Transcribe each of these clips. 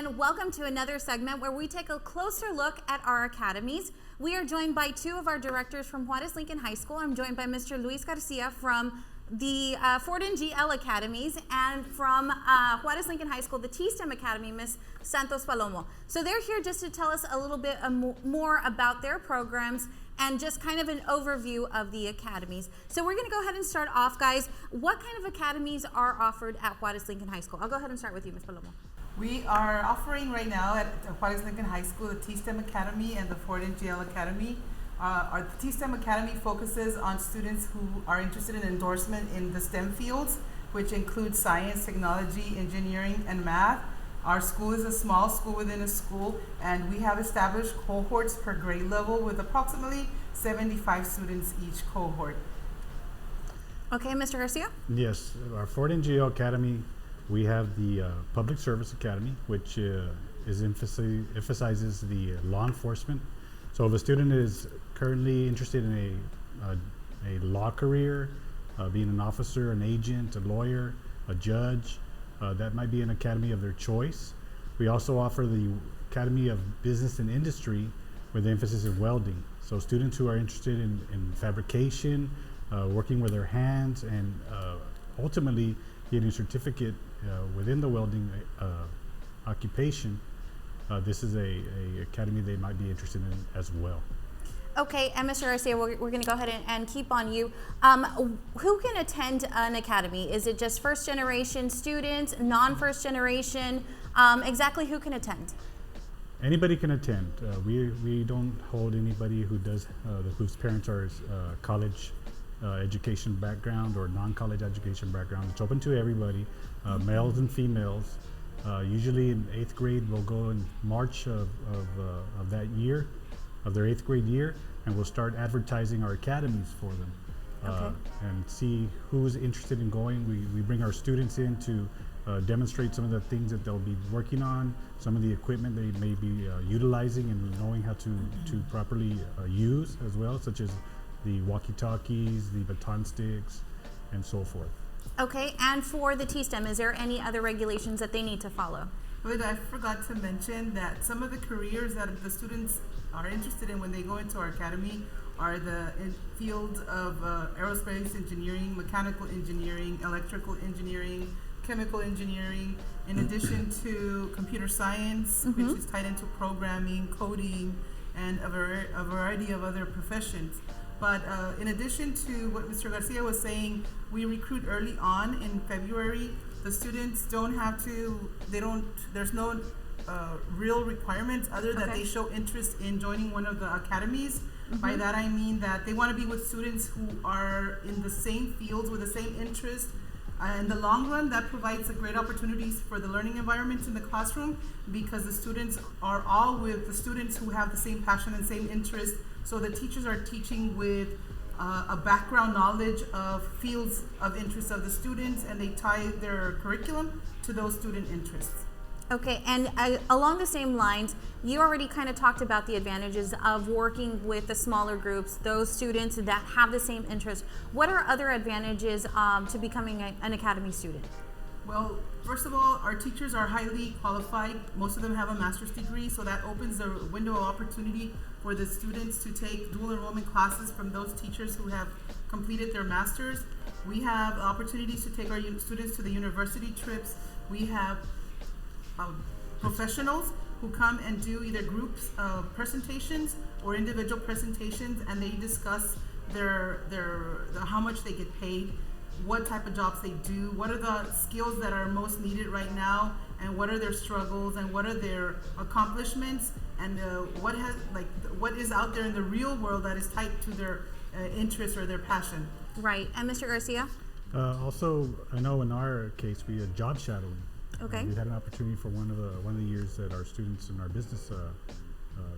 and welcome to another segment where we take a closer look at our academies. We are joined by two of our directors from Juarez Lincoln High School. I'm joined by Mr. Luis Garcia from the Ford and GL Academies, and from Juarez Lincoln High School, the T-STEM Academy, Ms. Santos Palomo. So they're here just to tell us a little bit more about their programs and just kind of an overview of the academies. So we're going to go ahead and start off, guys. What kind of academies are offered at Juarez Lincoln High School? I'll go ahead and start with you, Ms. Palomo. We are offering right now at Juarez Lincoln High School the T-STEM Academy and the Ford and GL Academy. Our T-STEM Academy focuses on students who are interested in endorsement in the STEM fields, which include science, technology, engineering, and math. Our school is a small school within a school, and we have established cohorts per grade level with approximately 75 students each cohort. Okay, Mr. Garcia? Yes, our Ford and GL Academy, we have the Public Service Academy, which emphasizes the law enforcement. So if a student is currently interested in a law career, being an officer, an agent, a lawyer, a judge, that might be an academy of their choice. We also offer the Academy of Business and Industry with emphasis in welding. So students who are interested in fabrication, working with their hands, and ultimately getting a certificate within the welding occupation, this is a academy they might be interested in as well. Okay, and Mr. Garcia, we're going to go ahead and keep on you. Who can attend an academy? Is it just first generation students, non-first generation? Exactly who can attend? Anybody can attend. We don't hold anybody who does whose parents are college education background or non-college education background. It's open to everybody, males and females. Usually in 8th grade, we'll go in March of that year, of their 8th grade year, and we'll start advertising our academies for them. Okay. And see who's interested in going. We bring our students in to demonstrate some of the things that they'll be working on, some of the equipment they may be utilizing and knowing how to properly use as well, such as the walkie-talkies, the baton sticks, and so forth. Okay, and for the T-STEM, is there any other regulations that they need to follow? But I forgot to mention that some of the careers that the students are interested in when they go into our academy are the fields of aerospace engineering, mechanical engineering, electrical engineering, chemical engineering, in addition to computer science, which is tied into programming, coding, and a variety of other professions. But in addition to what Mr. Garcia was saying, we recruit early on in February. The students don't have to, there's no real requirements other than they show interest in joining one of the academies. By that I mean that they want to be with students who are in the same fields with the same interest. In the long run, that provides a great opportunities for the learning environment in the classroom, because the students are all with the students who have the same passion and same interest. So the teachers are teaching with a background knowledge of fields of interest of the students, and they tie their curriculum to those student interests. Okay, and along the same lines, you already kind of talked about the advantages of working with the smaller groups, those students that have the same interest. What are other advantages to becoming an academy student? Well, first of all, our teachers are highly qualified. Most of them have a master's degree, so that opens the window of opportunity for the students to take dual enrollment classes from those teachers who have completed their master's. We have opportunities to take our students to the university trips. We have professionals who come and do either groups presentations or individual presentations, and they discuss their how much they get paid, what type of jobs they do, what are the skills that are most needed right now, and what are their struggles, and what are their accomplishments, and what is out there in the real world that is tied to their interest or their passion. Right, and Mr. Garcia? Also, I know in our case we had job shadowing. Okay. We had an opportunity for one of the years that our students in our business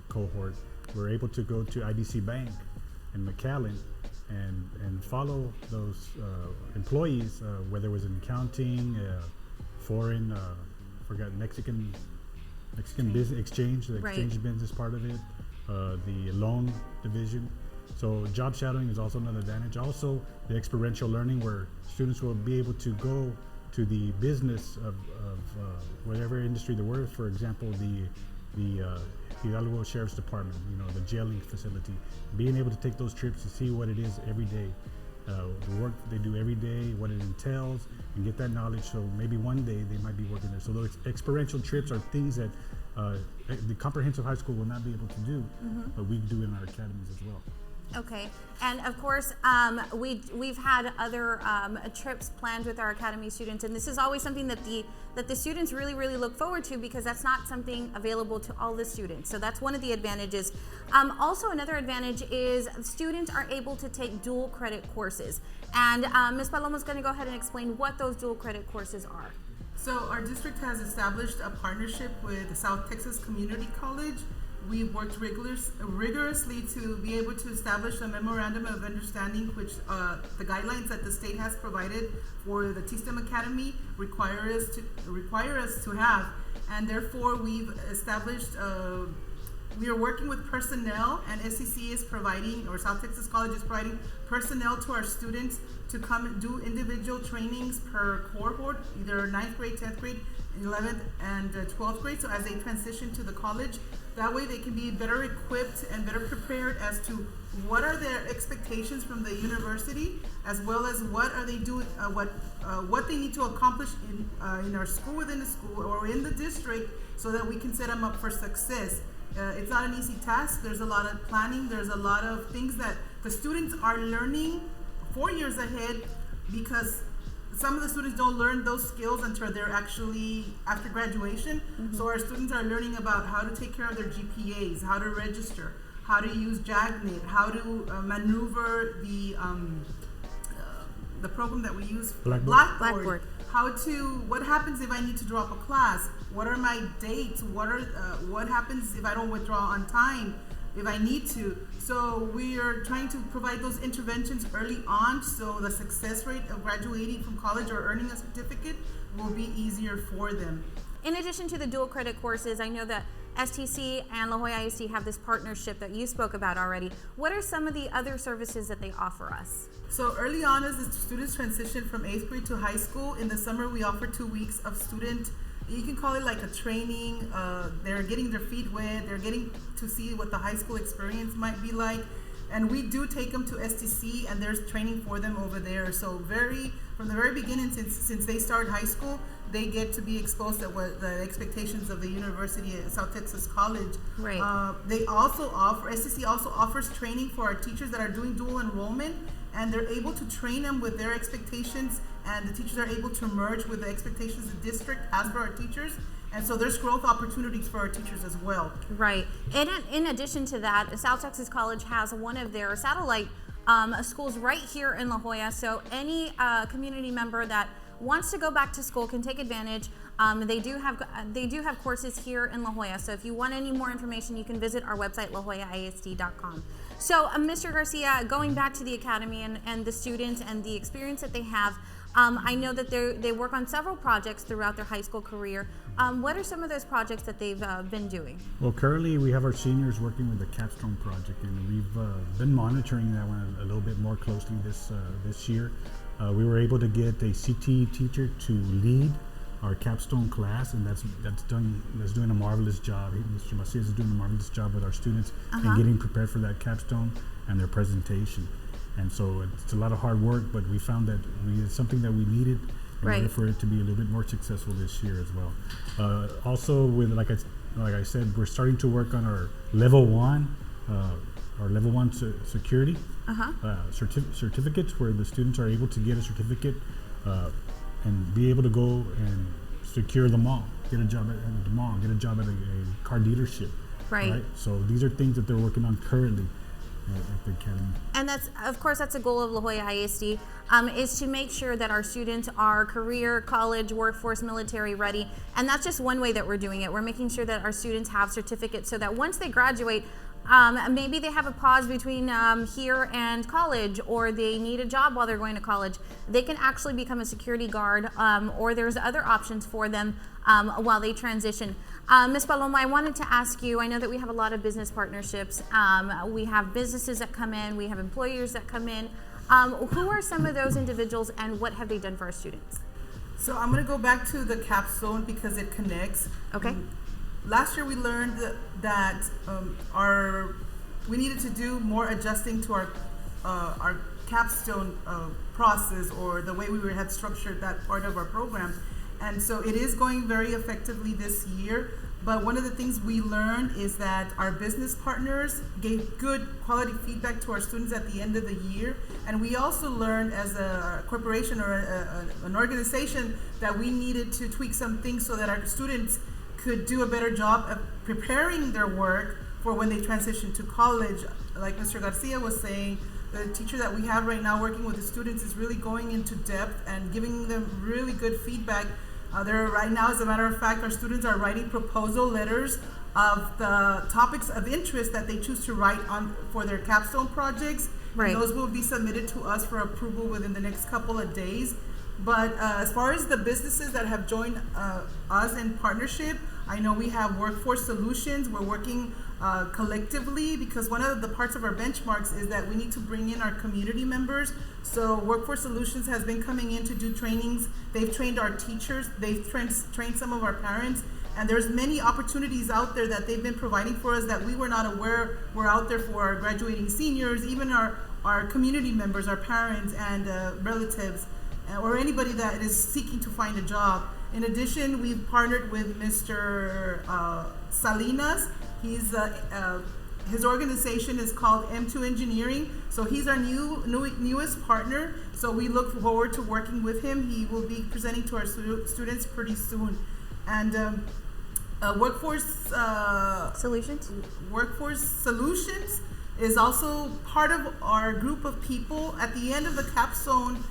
cohort were able to go to IBC Bank in McAllen and follow those employees, whether it was in accounting, foreign, Mexican business exchange, the exchange business part of it, the loan division. So job shadowing is also another advantage. Also, the experiential learning, where students will be able to go to the business of whatever industry there were. For example, the Hidalgo Sheriff's Department, you know, the jailing facility, being able to take those trips to see what it is every day, the work they do every day, what it entails, and get that knowledge. So maybe one day they might be working there. So those experiential trips are things that the comprehensive high school will not be able to do, but we do in our academies as well. Okay, and of course, we've had other trips planned with our academy students, and this is always something that the students really look forward to, because that's not something available to all the students. So that's one of the advantages. Also, another advantage is students are able to take dual credit courses, and Ms. Paloma's going to go ahead and explain what those dual credit courses are. So our district has established a partnership with the South Texas Community College. We've worked rigorously to be able to establish a memorandum of understanding, which the guidelines that the state has provided for the T-STEM Academy require us to have, and therefore we've established. We are working with personnel, and SCC is providing, or South Texas College is providing personnel to our students to come and do individual trainings per cohort, either 9th grade, 10th grade, 11th, and 12th grade. So as they transition to the college, that way they can be better equipped and better prepared as to what are their expectations from the university, as well as what are they doing, what they need to accomplish in our school, within the school, or in the district, so that we can set them up for success. It's not an easy task. There's a lot of planning. There's a lot of things that the students are learning 4 years ahead, because some of the students don't learn those skills until they're actually after graduation. So our students are learning about how to take care of their GPAs, how to register, how to use JAGNet, how to maneuver the program that we use, Blackboard. What happens if I need to drop a class? What are my dates? What happens if I don't withdraw on time, if I need to? So we are trying to provide those interventions early on, so the success rate of graduating from college or earning a certificate will be easier for them. In addition to the dual credit courses, I know that STC and La Jolla ISD have this partnership that you spoke about already. What are some of the other services that they offer us? So early on, as the students transition from 8th grade to high school, in the summer we offer 2 weeks of student, you can call it like a training. They're getting their feet wet, they're getting to see what the high school experience might be like. And we do take them to STC, and there's training for them over there. So from the very beginning, since they start high school, they get to be exposed to what the expectations of the university at South Texas College. Right. STC also offers training for our teachers that are doing dual enrollment, and they're able to train them with their expectations, and the teachers are able to merge with the expectations the district has for our teachers. And so there's growth opportunities for our teachers as well. Right. And in addition to that, South Texas College has one of their satellite schools right here in La Jolla. So any community member that wants to go back to school can take advantage. They do have courses here in La Jolla. So if you want any more information, you can visit our website, lajollaisd.com. So Mr. Garcia, going back to the academy and the students and the experience that they have, I know that they work on several projects throughout their high school career. What are some of those projects that they've been doing? Well, currently we have our seniors working with the Capstone project, and we've been monitoring that one a little bit more closely this year. We were able to get a CTE teacher to lead our capstone class, and that's doing a marvelous job. Mr. Macias is doing a marvelous job with our students and getting prepared for that capstone and their presentation. And so it's a lot of hard work, but we found that it's something that we needed in order for it to be a little bit more successful this year as well. Also, with like I said, we're starting to work on our level 1, security certificates, where the students are able to get a certificate and be able to go and secure the mall, get a job at the mall, get a job at a car dealership. Right. So these are things that they're working on currently at the academy. And that's a goal of La Jolla ISD, is to make sure that our students are career, college, workforce, military ready. And that's just one way that we're doing it. We're making sure that our students have certificates so that once they graduate, maybe they have a pause between here and college, or they need a job while they're going to college, they can actually become a security guard, or there's other options for them while they transition. Ms. Paloma, I wanted to ask you, I know that we have a lot of business partnerships. We have businesses that come in, we have employers that come in. Who are some of those individuals, and what have they done for our students? So I'm going to go back to the capstone because it connects. Okay. Last year we learned that we needed to do more adjusting to our capstone process, or the way we had structured that part of our program. And so it is going very effectively this year. But one of the things we learned is that our business partners gave good quality feedback to our students at the end of the year. And we also learned as a corporation or an organization that we needed to tweak some things so that our students could do a better job of preparing their work for when they transition to college. Like Mr. Garcia was saying, the teacher that we have right now working with the students is really going into depth and giving them really good feedback. Right now, as a matter of fact, our students are writing proposal letters of the topics of interest that they choose to write on for their capstone projects. Right. And those will be submitted to us for approval within the next couple of days. But as far as the businesses that have joined us in partnership, I know we have Workforce Solutions. We're working collectively because one of the parts of our benchmarks is that we need to bring in our community members. So Workforce Solutions has been coming in to do trainings. They've trained our teachers. They've trained some of our parents. And there's many opportunities out there that they've been providing for us that we were not aware were out there for our graduating seniors, even our community members, our parents and relatives, or anybody that is seeking to find a job. In addition, we've partnered with Mr. Salinas. His organization is called M2 Engineering. So he's our newest partner. So we look forward to working with him. He will be presenting to our students pretty soon. And Workforce Solutions is also part of our group of people. At the end of the capstone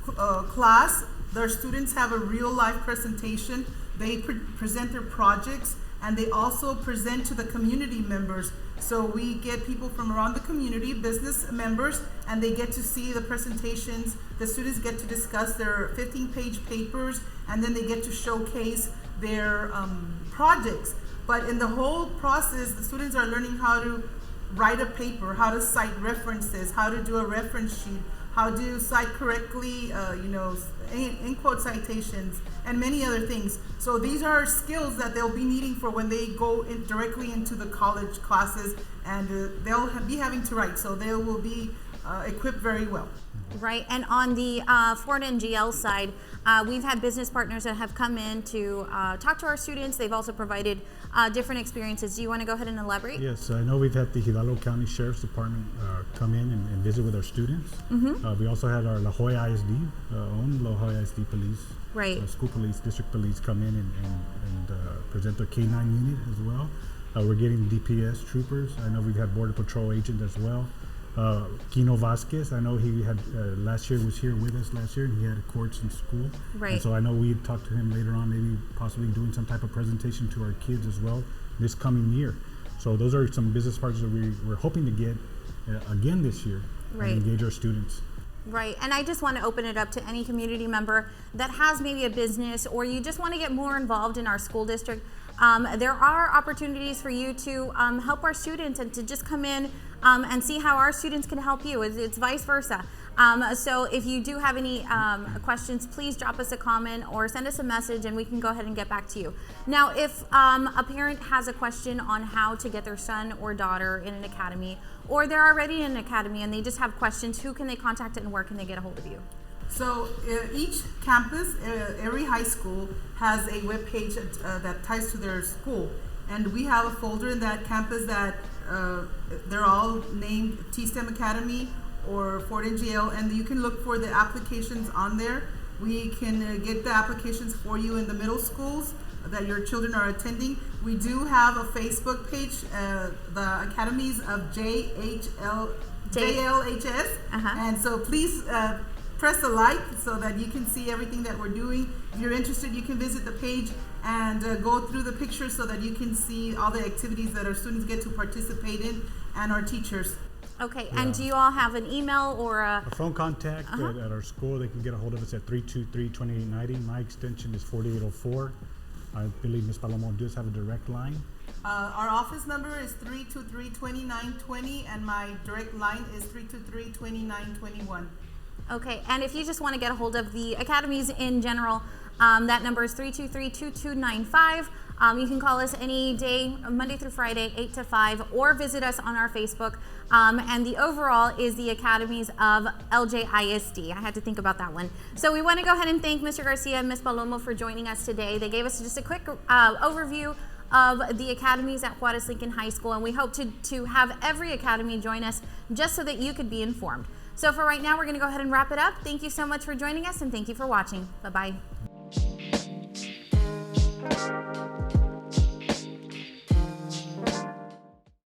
class, their students have a real life presentation. They present their projects, and they also present to the community members. So we get people from around the community, business members, and they get to see the presentations. The students get to discuss their 15-page papers, and then they get to showcase their projects. But in the whole process, the students are learning how to write a paper, how to cite references, how to do a reference sheet, how to cite correctly, in quote citations, and many other things. So these are skills that they'll be needing for when they go directly into the college classes, and they'll be having to write. So they will be equipped very well. Right, and on the Ford NGL side, we've had business partners that have come in to talk to our students. They've also provided different experiences. Do you want to go ahead and elaborate? Yes, I know we've had the Hidalgo County Sheriff's Department come in and visit with our students. We also had our La Jolla ISD, own La Jolla ISD police, right, school police, district police come in and present their K-9 unit as well. We're getting DPS troopers. I know we've had Border Patrol agent as well. Kino Vasquez, I know he had last year was here with us last year, and he had a course in school. Right. And so I know we talked to him later on, maybe possibly doing some type of presentation to our kids as well this coming year. So those are some business partners that we're hoping to get again this year, right, and engage our students. Right, and I just want to open it up to any community member that has maybe a business, or you just want to get more involved in our school district. There are opportunities for you to help our students and to just come in and see how our students can help you. It's vice versa. So if you do have any questions, please drop us a comment or send us a message, and we can go ahead and get back to you. Now, if a parent has a question on how to get their son or daughter in an academy, or they're already in an academy and they just have questions, who can they contact and where can they get a hold of you? So each campus, every high school has a web page that ties to their school, and we have a folder in that campus that they're all named T-STEM Academy or Ford NGL, and you can look for the applications on there. We can get the applications for you in the middle schools that your children are attending. We do have a Facebook page, the Academies of JLHS, and so please press the like so that you can see everything that we're doing. If you're interested, you can visit the page and go through the pictures so that you can see all the activities that our students get to participate in, and our teachers. Okay, yeah. And do you all have an email or a phone contact at our school? They can get a hold of us at 323-2890. My extension is 4804. I believe Ms. Palomo does have a direct line. Our office number is 323-2920, and my direct line is 323-2921. Okay, and if you just want to get a hold of the academies in general, That number is 323-2295. You can call us any day, Monday through Friday, 8 to 5, or visit us on our Facebook. And the overall is the Academies of LJISD. I had to think about that one. So we want to go ahead and thank Mr. Garcia and Ms. Palomo for joining us today. They gave us just a quick overview of the academies at Juarez Lincoln High School, and we hope to have every academy join us just so that you could be informed. So for right now, we're going to go ahead and wrap it up. Thank you so much for joining us, and thank you for watching. Bye-bye.